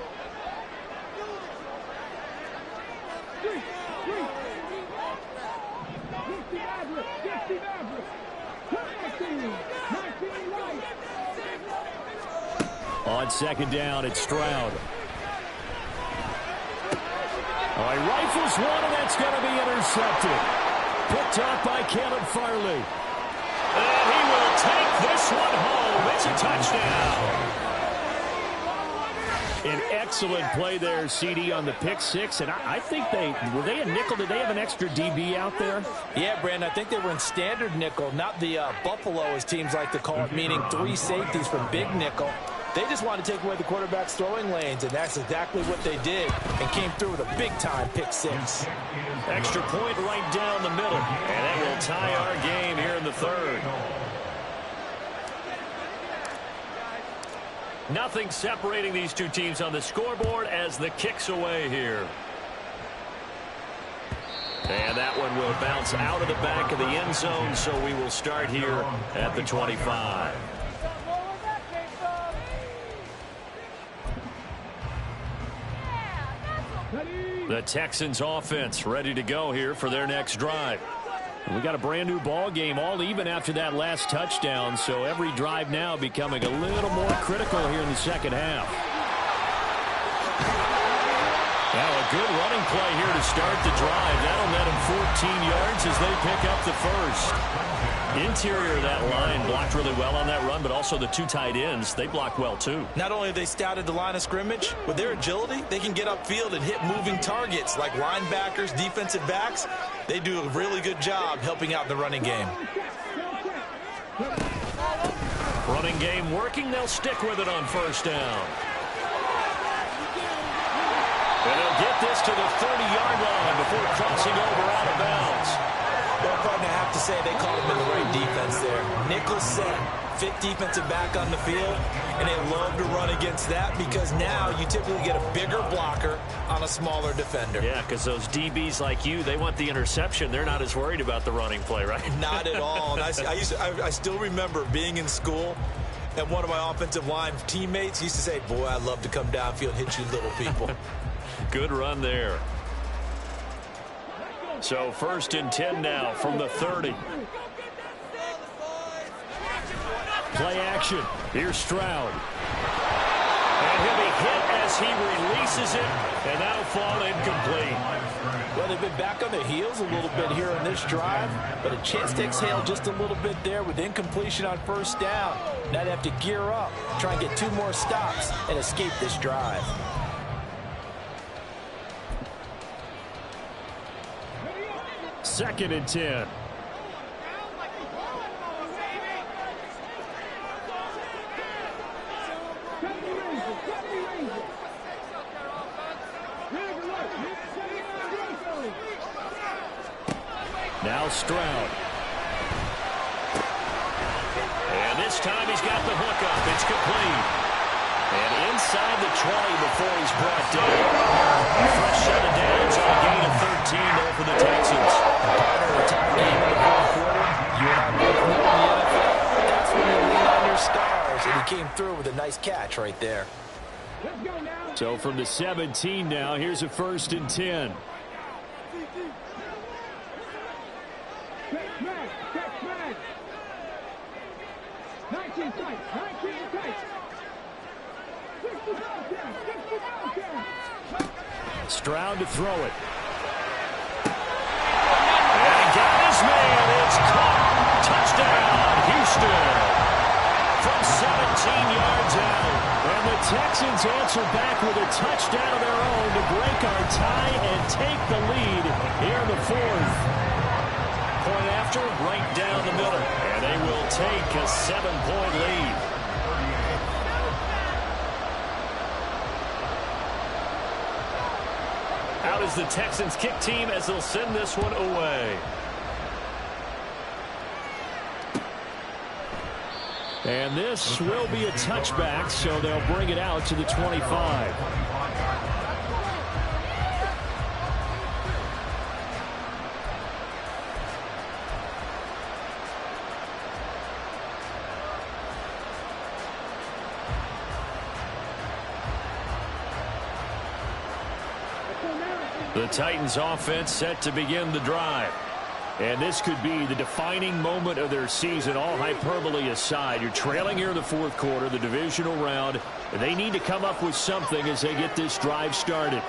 On second down, it's Stroud. Oh, he rifles one, and that's going to be intercepted. Picked up by Caleb Farley. And he will take this one home. It's a touchdown. An excellent play there, CD, on the pick six. And I think were they a nickel? Did they have an extra DB out there? Yeah, Brandon, I think they were in standard nickel, not the Buffalo, as teams like to call it, meaning three safeties from big nickel. They just wanted to take away the quarterback's throwing lanes, and that's exactly what they did, and came through with a big-time pick six. Extra point right down the middle, and that will tie our game here in the third. Nothing separating these two teams on the scoreboard as the kick's away here. And that one will bounce out of the back of the end zone, so we will start here at the 25. The Texans offense ready to go here for their next drive. We got a brand new ball game, all even after that last touchdown, so every drive now becoming a little more critical here in the second half. Now a good running play here to start the drive. That'll net them 14 yards as they pick up the first. Interior of that line blocked really well on that run, but also the two tight ends, they blocked well too. Not only have they scouted the line of scrimmage, with their agility, they can get upfield and hit moving targets like linebackers, defensive backs. They do a really good job helping out in the running game. Running game working, they'll stick with it on first down. And they'll get this to the 30-yard line before crossing over out of bounds. Well, partner, I have to say they caught him in the right defense there. Nickel set, fit defensive back on the field, and they love to run against that because now you typically get a bigger blocker on a smaller defender. Yeah, because those DBs like you, they want the interception. They're not as worried about the running play, right? Not at all. And I still remember being in school, and one of my offensive line teammates used to say, boy, I'd love to come downfield and hit you little people. Good run there. So first and 10 now from the 30. Play action. Here's Stroud. And he'll be hit as he releases it, and that'll fall incomplete. Well, they've been back on their heels a little bit here on this drive, but a chance to exhale just a little bit there with incompletion on first down. Now they have to gear up, try and get two more stops, and escape this drive. 2nd and 10. Now Stroud. And this time he's got the hook up. It's complete. And inside the 20 before he's brought down. A fresh set of downs on a gain of 13 there for the Texans. The time game in the fourth quarter, you and I both know in the NFL, that's when you lean on your stars. And he came through with a nice catch right there. So from the 17 now, here's a 1st and 10. Stroud to throw it. And he got his man. It's caught. Touchdown, Houston. From 17 yards out. And the Texans answer back with a touchdown of their own to break our tie and take the lead here in the 4th. Point after, right down the middle. And they will take a 7-point lead. Out is the Texans kick team as they'll send this one away. And this will be a touchback, so they'll bring it out to the 25. The Titans offense set to begin the drive. And this could be the defining moment of their season, all hyperbole aside. You're trailing here in the 4th quarter, the divisional round. They need to come up with something as they get this drive started.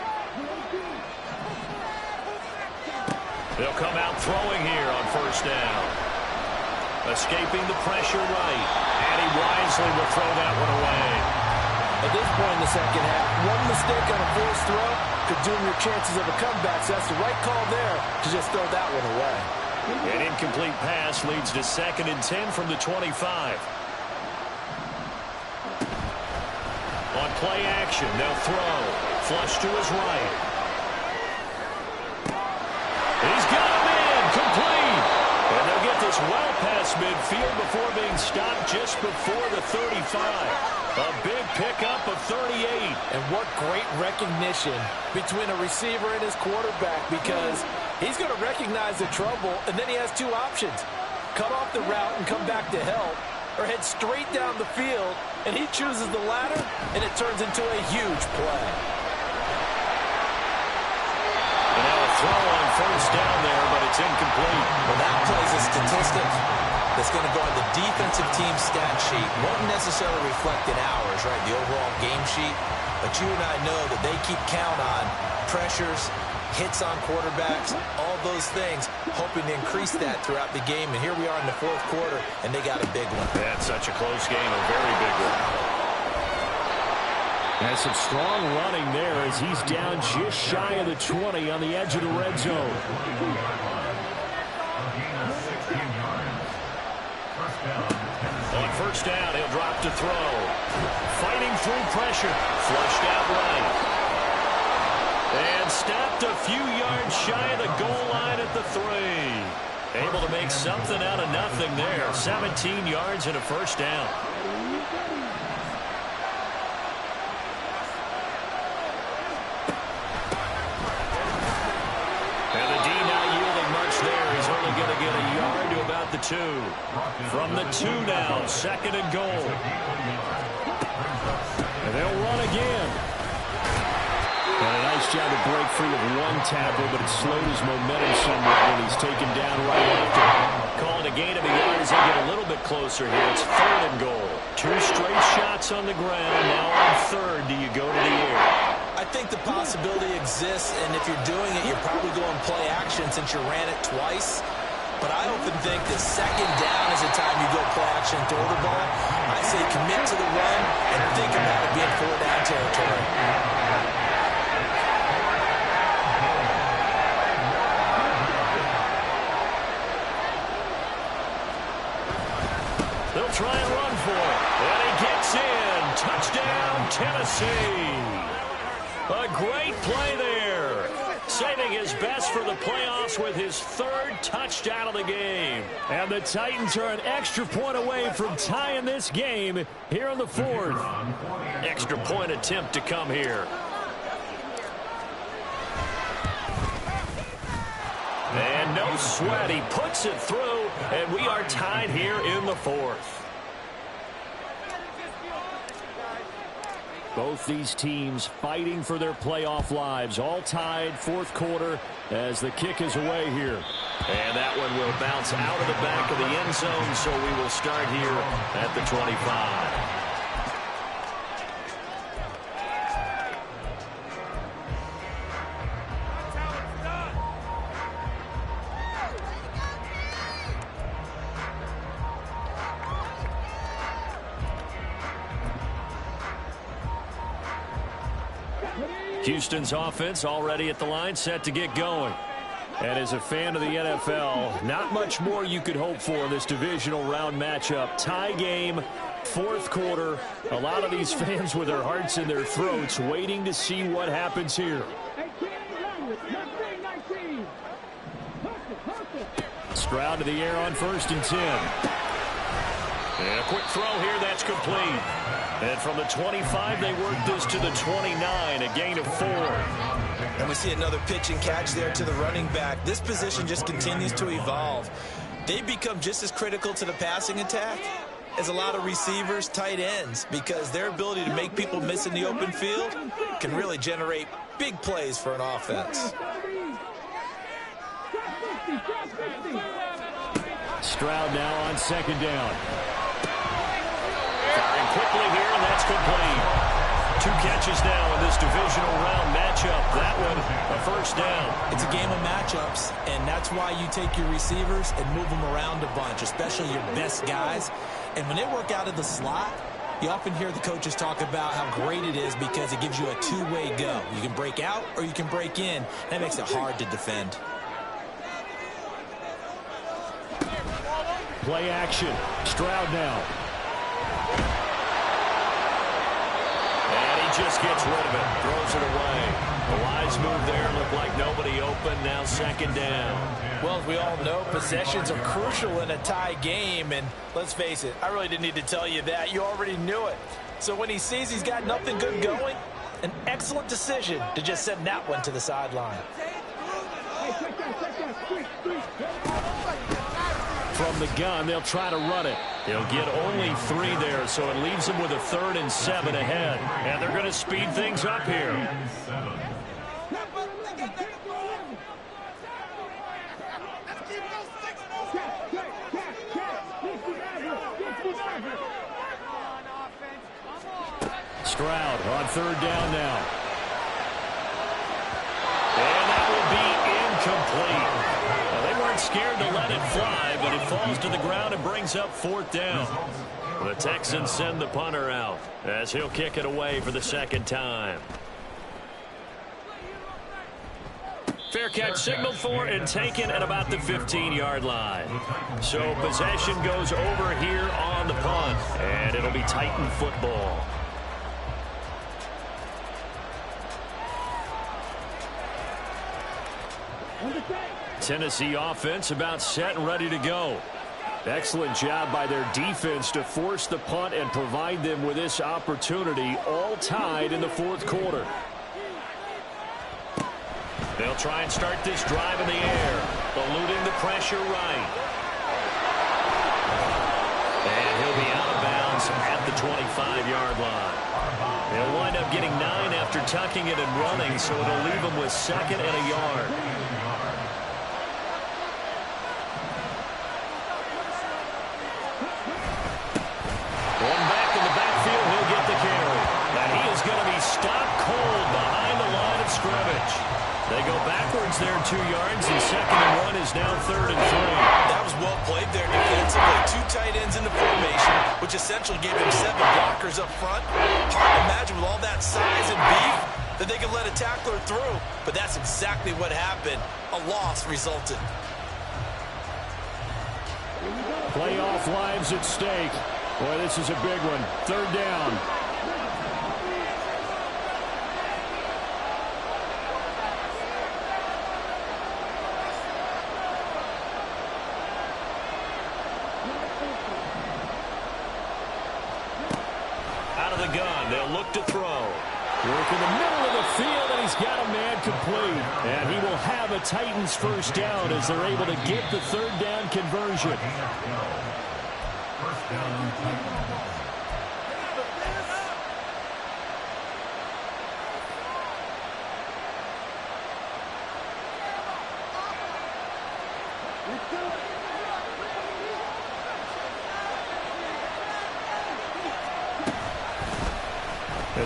They'll come out throwing here on 1st down. Escaping the pressure right. And he wisely will throw that one away. At this point in the second half, one mistake on a forced throw could doom your chances of a comeback. So that's the right call there to just throw that one away. An incomplete pass leads to 2nd and 10 from the 25. On play action, they'll throw. Flush to his right. He's got him in. Complete. And they'll get this well past midfield before being stopped just before the 35. A big pickup of 38. And what great recognition between a receiver and his quarterback, because he's going to recognize the trouble, and then he has two options. Cut off the route and come back to help, or head straight down the field, and he chooses the latter, and it turns into a huge play. And now a throw on 1st down there, but it's incomplete. Well, that plays a statistic that's going to go on the defensive team stat sheet. Won't necessarily reflect in ours, right, the overall game sheet. But you and I know that they keep count on pressures, hits on quarterbacks, all those things, hoping to increase that throughout the game. And here we are in the 4th quarter, and they got a big one. That's such a close game, a very big one. Has some strong running there as he's down just shy of the 20 on the edge of the red zone. On 1st down, he'll drop to throw. Fighting through pressure. Flushed out right. And stopped a few yards shy of the goal line at the 3. Able to make something out of nothing there. 17 yards and a 1st down. And the D not yielding much there. He's only going to get a yard to about the 2. From the 2 now, 2nd and goal. And they'll run again. And a nice job to break free of one tackle, but it slowed his momentum somewhat when he's taken down right after. Calling a gain of a yard as they get a little bit closer here. It's 3rd and goal. 2 straight shots on the ground. Now on 3rd, do you go to the air? I think the possibility exists, and if you're doing it, you're probably going play action since you ran it twice. But I often think that 2nd down is the time you go play action and throw the ball. I say commit to the run and think about it being 4th down territory. They'll try and run for it. And he gets in. Touchdown, Tennessee. A great play there. Saving his best for the playoffs with his third touchdown of the game. And the Titans are an extra point away from tying this game here in the fourth. Extra point attempt to come here. And no sweat. He puts it through, and we are tied here in the fourth. Both these teams fighting for their playoff lives. All tied, fourth quarter, as the kick is away here. And that one will bounce out of the back of the end zone, so we will start here at the 25. Houston's offense already at the line, set to get going. And as a fan of the NFL, not much more you could hope for in this divisional round matchup. Tie game, fourth quarter. A lot of these fans with their hearts in their throats waiting to see what happens here. Stroud to the air on 1st and 10. And a quick throw here, that's complete. And from the 25, they work this to the 29, a gain of 4. And we see another pitch and catch there to the running back. This position just continues to evolve. They become just as critical to the passing attack as a lot of receivers, tight ends, because their ability to make people miss in the open field can really generate big plays for an offense. Stroud now on 2nd down. Firing quickly here, and that's complete. 2 catches now in this divisional round matchup. That one, a 1st down. It's a game of matchups, and that's why you take your receivers and move them around a bunch, especially your best guys. And when they work out of the slot, you often hear the coaches talk about how great it is because it gives you a two-way go. You can break out or you can break in. That makes it hard to defend. Play action. Stroud now. And he just gets rid of it, throws it away. A wise move there, looked like nobody open, now 2nd down. Well, as we all know, possessions are crucial in a tie game, and let's face it, I really didn't need to tell you that. You already knew it. So when he sees he's got nothing good going, an excellent decision to just send that one to the sideline. From the gun, they'll try to run it. He'll get only 3 there, so it leaves him with a 3rd and 7 ahead. And they're going to speed things up here. Stroud on 3rd down now. And that will be incomplete. They weren't scared to let it fly, but it falls to the ground and brings up 4th down. The Texans send the punter out as he'll kick it away for the 2nd time. Fair catch signaled for and taken at about the 15-yard line. So possession goes over here on the punt, and it'll be Titan football. Tennessee offense about set and ready to go. Excellent job by their defense to force the punt and provide them with this opportunity, all tied in the 4th quarter. They'll try and start this drive in the air, eluding the pressure right. And he'll be out of bounds at the 25-yard line. They'll wind up getting 9 after tucking it and running, so it'll leave them with 2nd and a yard. Going back in the backfield, he'll get the carry. And he is going to be stopped cold behind the line of scrimmage. They go backwards there 2 yards, and 2nd and 1 is now 3rd and 3. That was well played there defensively. 2 tight ends in the formation, which essentially gave him 7 blockers up front. Hard to imagine with all that size and beef that they could let a tackler through, but that's exactly what happened. A loss resulted. Playoff lives at stake. Boy, this is a big one. Third down. Out of the gun, they'll look to throw. Work in the middle of the field, and he's got a man complete. And he will have a Titans first down as they're able to get the third down conversion. First down, Titans.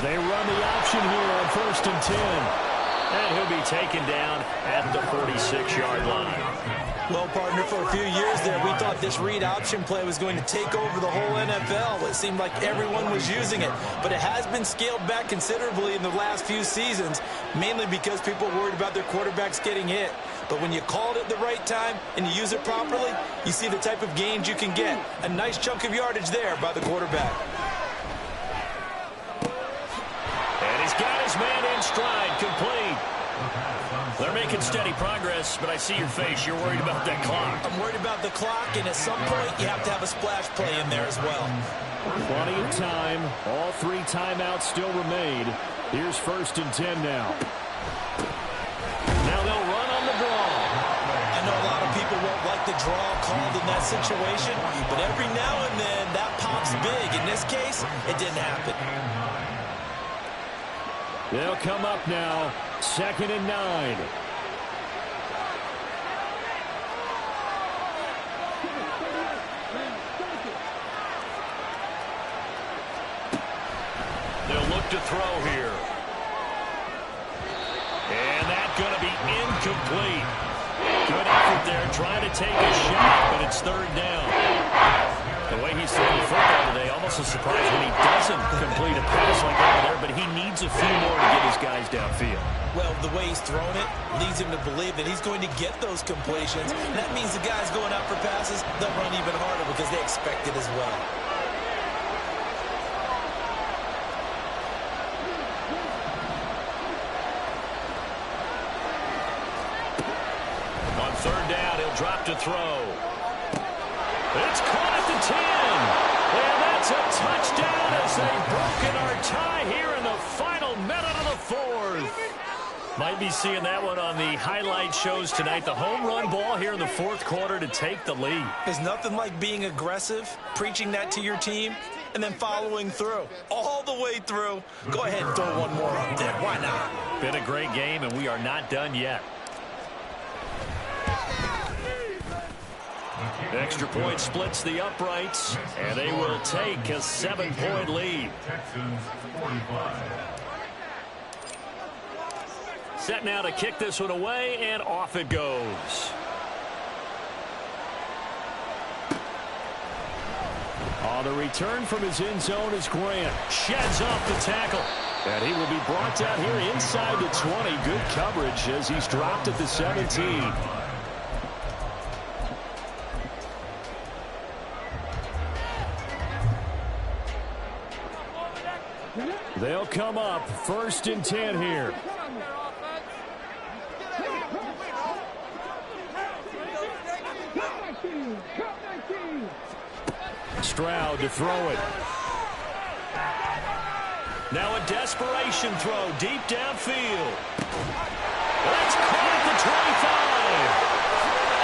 They run the option here on 1st and 10. And he'll be taken down at the 46-yard line. Well, partner, for a few years there, we thought this read option play was going to take over the whole NFL. It seemed like everyone was using it, but it has been scaled back considerably in the last few seasons, mainly because people are worried about their quarterbacks getting hit. But when you call it at the right time and you use it properly, you see the type of gains you can get. A nice chunk of yardage there by the quarterback. And he's got his man in stride, complete. They're making steady progress, but I see your face. You're worried about that clock. I'm worried about the clock, and at some point, you have to have a splash play in there as well. Plenty of time. All 3 timeouts still remain. Here's 1st and 10 now. Now they'll run on the draw. I know a lot of people won't like the draw called in that situation, but every now and then, that pops big. In this case, it didn't happen. They'll come up now. 2nd and 9. They'll look to throw here. And that's going to be incomplete. Good effort there trying to take a shot, but it's 3rd down. The way he's throwing the football today, almost a surprise when he doesn't complete a pass like over there, but he needs a few more to get his guys downfield. Well, the way he's thrown it leads him to believe that he's going to get those completions. And that means the guys going out for passes, they'll run even harder because they expect it as well. On 3rd down, he'll drop to throw. It's caught at the 10. And that's a touchdown as they've broken our tie here in the final minute of the 4th. Might be seeing that one on the highlight shows tonight. The home run ball here in the 4th quarter to take the lead. There's nothing like being aggressive, preaching that to your team, and then following through. All the way through. Go ahead and throw one more up there. Why not? Been a great game, and we are not done yet. Extra point splits the uprights, and they will take a 7-point lead. Texans 45. Set now to kick this one away, and off it goes. On the return from his end zone is Grant. Sheds off the tackle. And he will be brought down here inside the 20. Good coverage as he's dropped at the 17. They'll come up 1st and 10 here. Stroud to throw it. Now a desperation throw deep downfield. That's caught at the 25.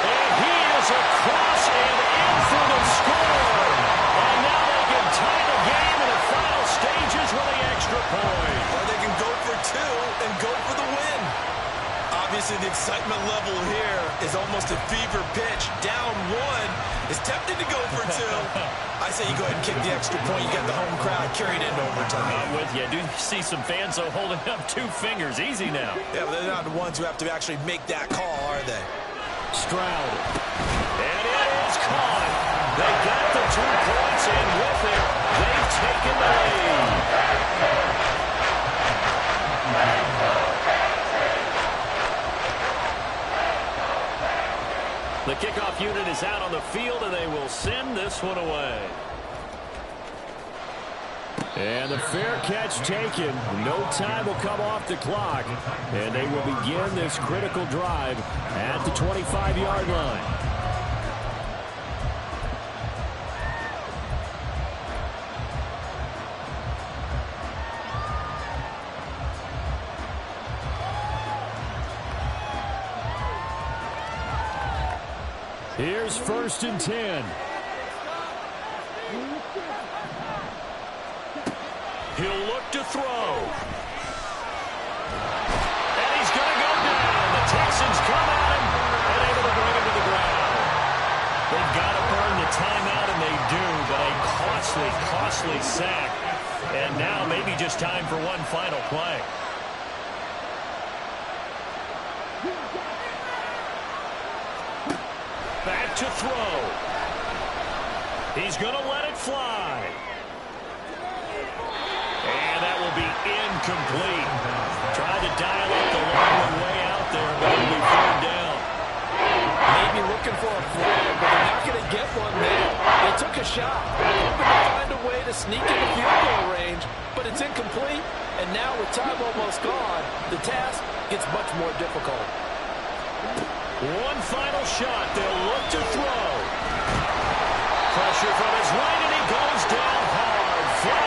And he is across and in for the score. And now they can tie the game in the final stages with the extra point. Or they can go for 2 and go for the win. Obviously, the excitement level here is almost a fever pitch. Down 1 is tempted to go for 2. I say you go ahead and kick the extra point. You got the home crowd carried into overtime. I'm with you. I do see some fans, though, holding up 2 fingers. Easy now. Yeah, but they're not the ones who have to actually make that call, are they? Stroud. And it is caught. They got the 2 points, and with it, they've taken the lead. The kickoff unit is out on the field, and they will send this one away. And the fair catch taken. No time will come off the clock. And they will begin this critical drive at the 25-yard line. Here's 1st and 10. He'll look to throw. And he's going to go down. The Texans come at him and able to bring him to the ground. They've got to burn the timeout, and they do, but a costly sack. And now maybe just time for one final play. Back to throw. He's going to let it fly. And that will be incomplete. Tried to dial up the long one way out there, but it'll be 3rd down. Maybe looking for a flag, but they're not going to get one there. They took a shot, hoping to find a way to sneak into field goal range, but it's incomplete. And now with time almost gone, the task gets much more difficult. One final shot. They'll look to throw. Pressure from his right, and he goes.